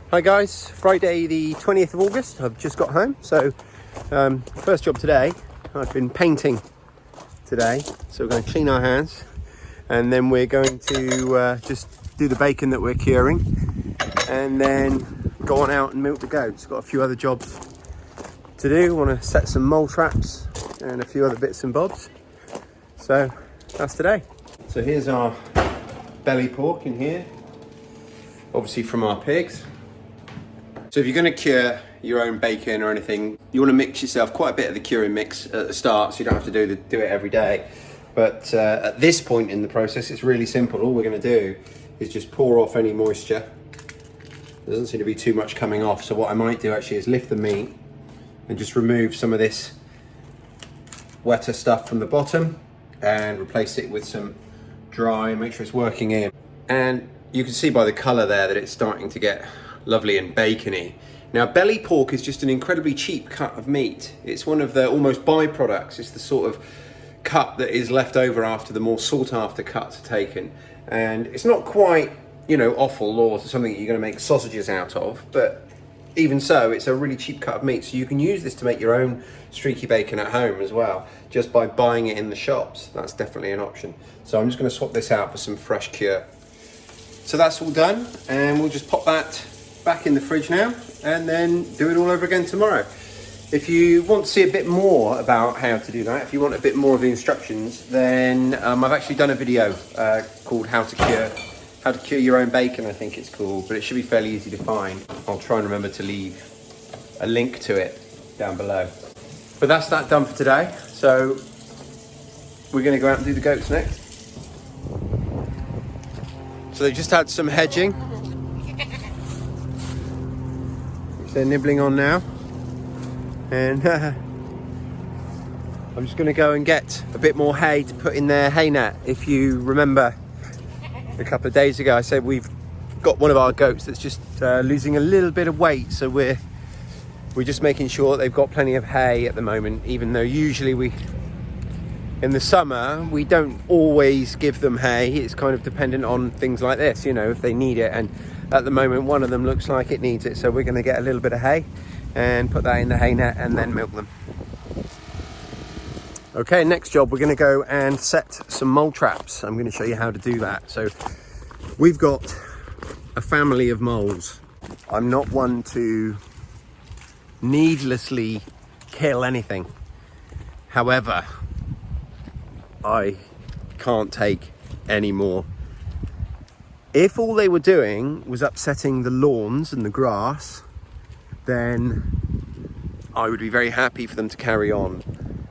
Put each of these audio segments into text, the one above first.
Hi guys, Friday the 20th of August. I've just got home, so first job today. I've been painting today, so we're going to clean our hands and then we're going to just do the bacon that we're curing and then go on out and milk the goats. Got a few other jobs to do. Want to set some mole traps and a few other bits and bobs, so that's today. So here's our belly pork in here, obviously from our pigs. So if you're going to cure your own bacon or anything, you want to mix yourself quite a bit of the curing mix at the start, so you don't have to do it every day. But at this point in the process, it's really simple. All we're going to do is just pour off any moisture. There doesn't seem to be too much coming off, so what I might do actually is lift the meat and just remove some of this wetter stuff from the bottom and replace it with some dry, make sure it's working in. And you can see by the colour there that it's starting to get lovely and bacony. Now, belly pork is just an incredibly cheap cut of meat. It's one of the almost byproducts. It's the sort of cut that is left over after the more sought after cuts are taken. And it's not quite, offal or something that you're going to make sausages out of, but even so, it's a really cheap cut of meat. So you can use this to make your own streaky bacon at home as well, just by buying it in the shops. That's definitely an option. So I'm just going to swap this out for some fresh cure. So that's all done, and we'll just pop that back in the fridge now and then do it all over again tomorrow. If you want to see a bit more about how to do that, if you want a bit more of the instructions, then I've actually done a video called how to cure your own bacon, I think it's called, but it should be fairly easy to find. I'll try and remember to leave a link to it down below. But that's that done for today. So we're going to go out and do the goats next. So they've just had some hedging. They're nibbling on now, and I'm just going to go and get a bit more hay to put in their hay net. If you remember a couple of days ago, I said we've got one of our goats that's just losing a little bit of weight, so we're just making sure that they've got plenty of hay at the moment, even though usually in the summer we don't always give them hay. It's kind of dependent on things like this, if they need it, and at the moment one of them looks like it needs it, so we're going to get a little bit of hay and put that in the hay net and then milk them. Okay, next job, we're going to go and set some mole traps. I'm going to show you how to do that. So we've got a family of moles. I'm not one to needlessly kill anything. However, I can't take any more. If all they were doing was upsetting the lawns and the grass, then I would be very happy for them to carry on.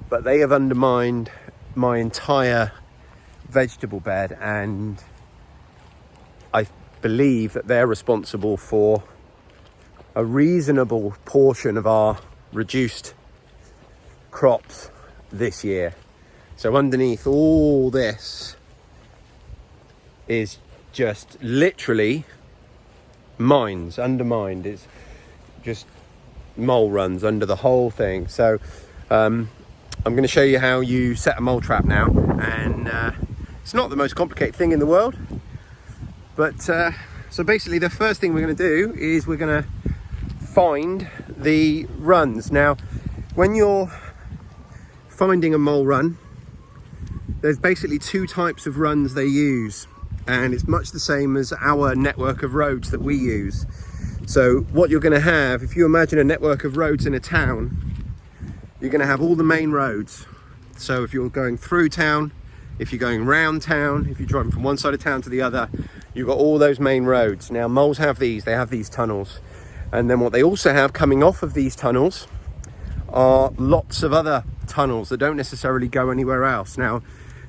But they have undermined my entire vegetable bed, and I believe that they're responsible for a reasonable portion of our reduced crops this year. So underneath all this is just literally mines, undermined. It's just mole runs under the whole thing. So I'm going to show you how you set a mole trap now, and it's not the most complicated thing in the world, but so basically the first thing we're going to do is we're going to find the runs. Now, when you're finding a mole run, there's basically two types of runs they use, and it's much the same as our network of roads that we use. So what you're going to have, if you imagine a network of roads in a town, you're going to have all the main roads. So if you're going through town, if you're going round town, if you're driving from one side of town to the other, you've got all those main roads. Now, moles have these, they have these tunnels. And then what they also have coming off of these tunnels are lots of other tunnels that don't necessarily go anywhere else. Now,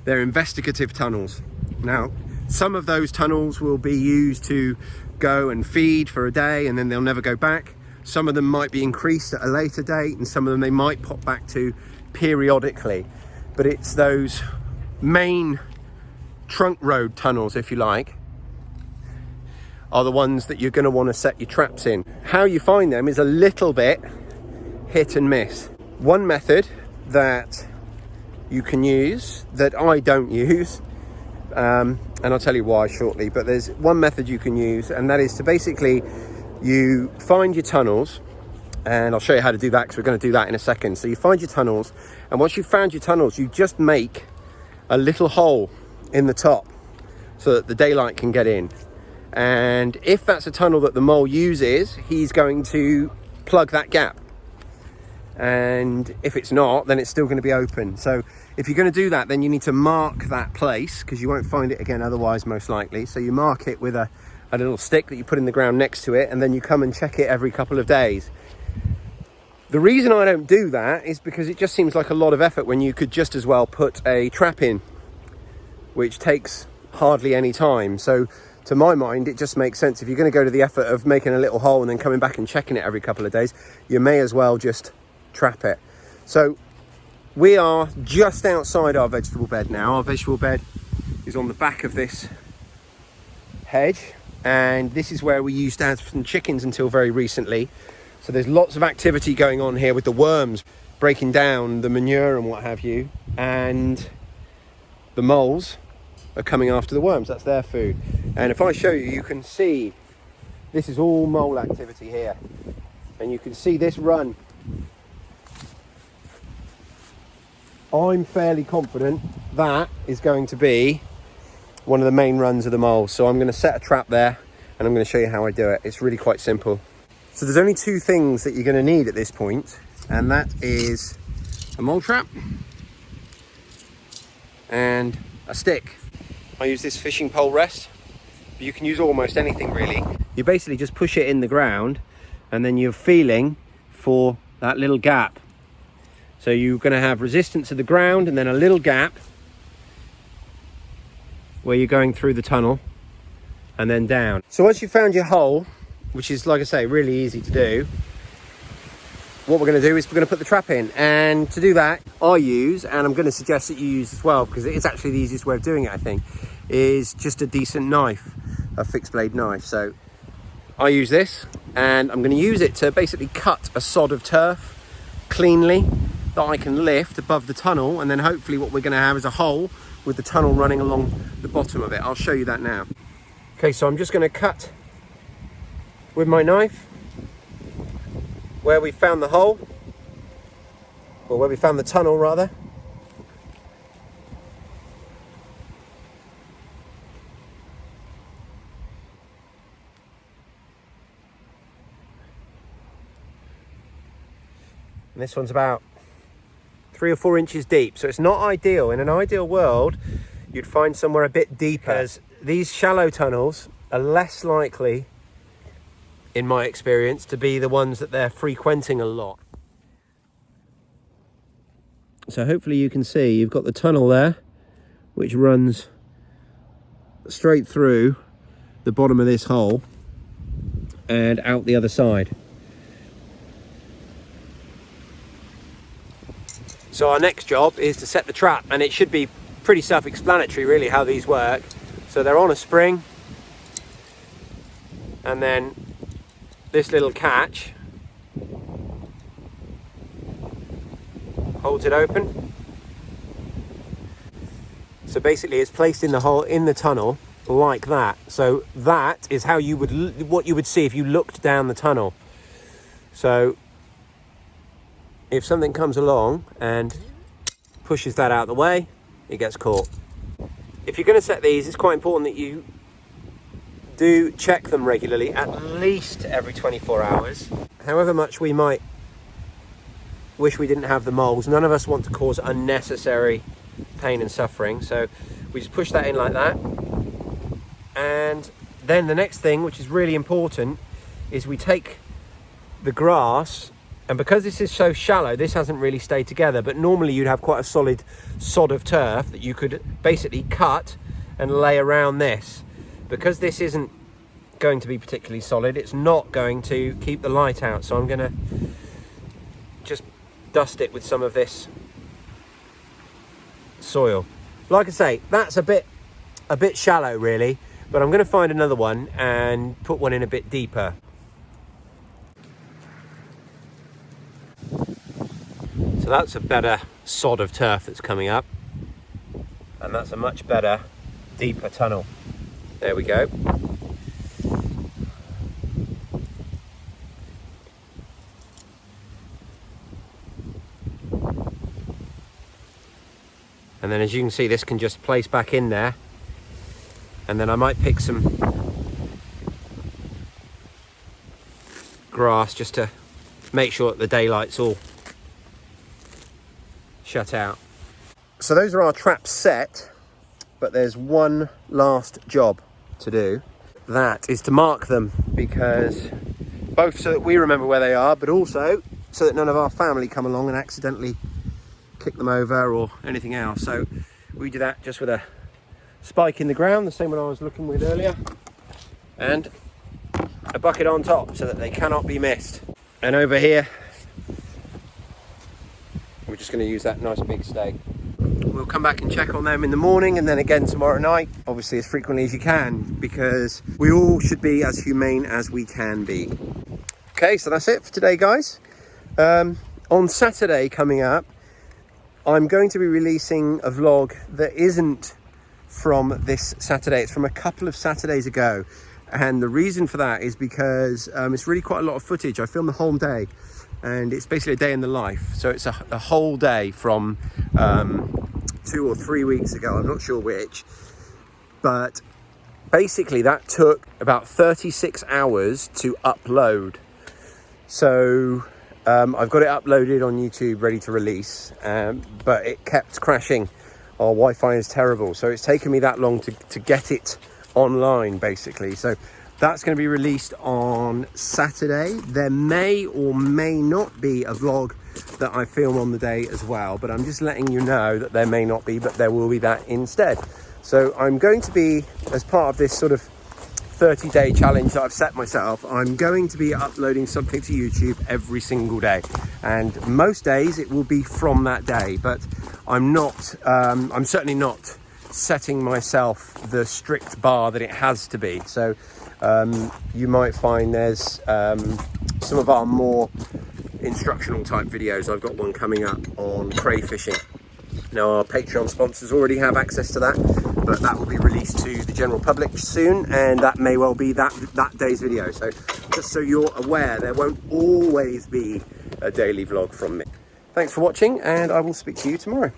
they're investigative tunnels. Now, some of those tunnels will be used to go and feed for a day and then they'll never go back. Some of them might be increased at a later date, and some of them they might pop back to periodically. But it's those main trunk road tunnels, if you like, are the ones that you're going to want to set your traps in. How you find them is a little bit hit and miss. One method that you can use that I don't use, and I'll tell you why shortly, but there's one method you can use, and that is to basically you find your tunnels, and I'll show you how to do that because we're going to do that in a second. So you find your tunnels, and once you've found your tunnels, you just make a little hole in the top so that the daylight can get in. And if that's a tunnel that the mole uses, he's going to plug that gap. And if it's not, then it's still going to be open. So if you're going to do that, then you need to mark that place, because you won't find it again otherwise, most likely. So you mark it with a little stick that you put in the ground next to it, and then you come and check it every couple of days. The reason I don't do that is because it just seems like a lot of effort when you could just as well put a trap in, which takes hardly any time. So to my mind, it just makes sense. If you're going to go to the effort of making a little hole and then coming back and checking it every couple of days, you may as well just trap it. So we are just outside our vegetable bed now. Our vegetable bed is on the back of this hedge, and this is where we used to have some chickens until very recently. So there's lots of activity going on here with the worms breaking down the manure and what have you, and the moles are coming after the worms. That's their food. And if I show you, you can see this is all mole activity here, and you can see this run. I'm fairly confident that is going to be one of the main runs of the moles. So I'm going to set a trap there, and I'm going to show you how I do it. It's really quite simple. So there's only two things that you're going to need at this point, and that is a mole trap and a stick. I use this fishing pole rest, but you can use almost anything really. You basically just push it in the ground, and then you're feeling for that little gap. So you're going to have resistance to the ground, and then a little gap where you're going through the tunnel and then down. So once you've found your hole, which is, like I say, really easy to do, what we're going to do is we're going to put the trap in. And to do that, I use, and I'm going to suggest that you use as well, because it is actually the easiest way of doing it, I think, is just a decent knife, a fixed blade knife. So I use this, and I'm going to use it to basically cut a sod of turf cleanly that I can lift above the tunnel, and then hopefully what we're going to have is a hole with the tunnel running along the bottom of it. I'll show you that now. Okay, so I'm just going to cut with my knife where we found the hole, or where we found the tunnel rather. And this one's about 3 or 4 inches deep, so it's not ideal. In an ideal world, you'd find somewhere a bit deeper, as these shallow tunnels are less likely, in my experience, to be the ones that they're frequenting a lot. So hopefully you can see you've got the tunnel there, which runs straight through the bottom of this hole and out the other side. So our next job is to set the trap, and it should be pretty self-explanatory really how these work. So they're on a spring, and then this little catch holds it open. So basically it's placed in the hole in the tunnel like that. So that is how you would, what you would see if you looked down the tunnel. So if something comes along and pushes that out of the way, it gets caught. If you're going to set these, it's quite important that you do check them regularly, at least every 24 hours. However much we might wish we didn't have the moles, none of us want to cause unnecessary pain and suffering. So we just push that in like that. And then the next thing, which is really important, is we take the grass, and because this is so shallow, this hasn't really stayed together, but normally you'd have quite a solid sod of turf that you could basically cut and lay around this. Because this isn't going to be particularly solid, it's not going to keep the light out, so I'm going to just dust it with some of this soil. Like I say, that's a bit shallow really, but I'm going to find another one and put one in a bit deeper. So that's a better sod of turf that's coming up, and that's a much better, deeper tunnel. There we go. And then as you can see, this can just place back in there. And then I might pick some grass just to make sure that the daylight's all shut out. So those are our traps set, but there's one last job to do. That is to mark them, because both so that we remember where they are, but also so that none of our family come along and accidentally kick them over or anything else. So we do that just with a spike in the ground, the same one I was looking with earlier, and a bucket on top so that they cannot be missed. And over here, we're just going to use that nice big stake. We'll come back and check on them in the morning, and then again tomorrow night, obviously as frequently as you can, because we all should be as humane as we can be. Okay, so that's it for today, guys. On Saturday coming up, I'm going to be releasing a vlog that isn't from this Saturday. It's from a couple of Saturdays ago, and the reason for that is because it's really quite a lot of footage. I filmed the whole day, and it's basically a day in the life. So it's a whole day from 2 or 3 weeks ago, I'm not sure which, but basically that took about 36 hours to upload. So I've got it uploaded on YouTube ready to release, but it kept crashing. Our Wi-Fi is terrible, so it's taken me that long to get it online, basically. So that's going to be released on Saturday. There may or may not be a vlog that I film on the day as well, but I'm just letting you know that there may not be, but there will be that instead. So I'm going to be, as part of this sort of 30-day challenge that I've set myself, I'm going to be uploading something to YouTube every single day, and most days it will be from that day. But I'm certainly not setting myself the strict bar that it has to be. So you might find there's some of our more instructional type videos. I've got one coming up on crayfishing. Now our Patreon sponsors already have access to that, but that will be released to the general public soon, and that may well be that day's video. So just so you're aware, there won't always be a daily vlog from me. Thanks for watching, and I will speak to you tomorrow.